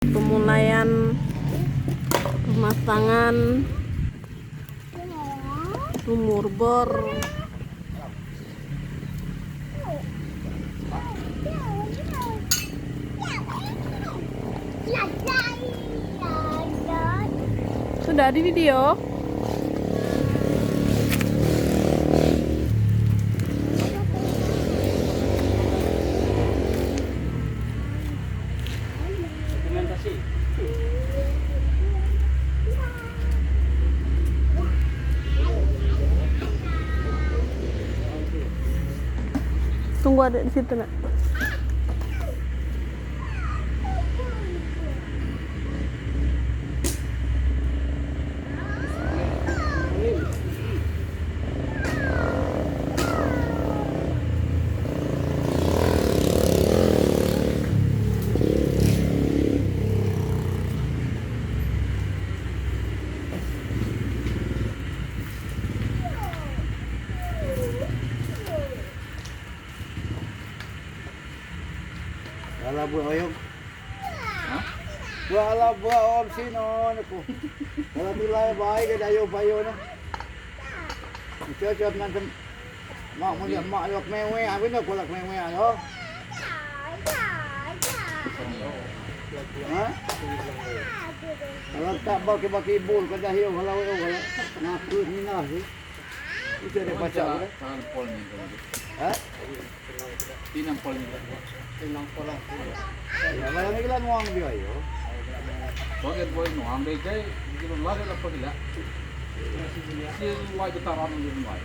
Pemulaian pemasangan sumur bor. Sudah di video. Tunggu ada di situ, Nak. Wala buah oyong. Hah? Wala buah om sino ako. Wala nilay bahay ka dayo bayo na. Siya nanti mak mo dia mak lok mewe, abin na kolak mewe ayo. Ha? Kalau tak baki bul ka dayo wala wala. Naku ni na si. Itu ada baca apa? Pol ni. Ha? Tinang pol ni. Tinang pol. Ya, malam ni kita nuang dia ayo. Bagai boy nuang dia jai, kita lari lah pergi lah. Si luai kita ramai di luai.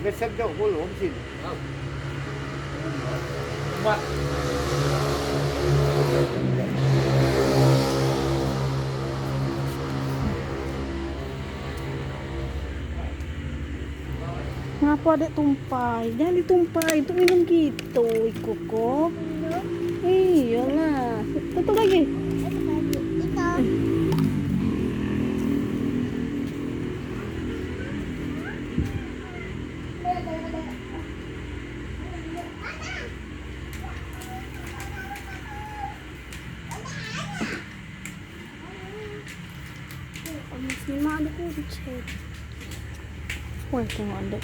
Besar jauh belum sih. Mat. Ngapa adek tumpai? Jangan ditumpai, itu minum gitu, Koko. Iyalah, tutup lagi. Ini mah ada kucing. Wah, tengok adek.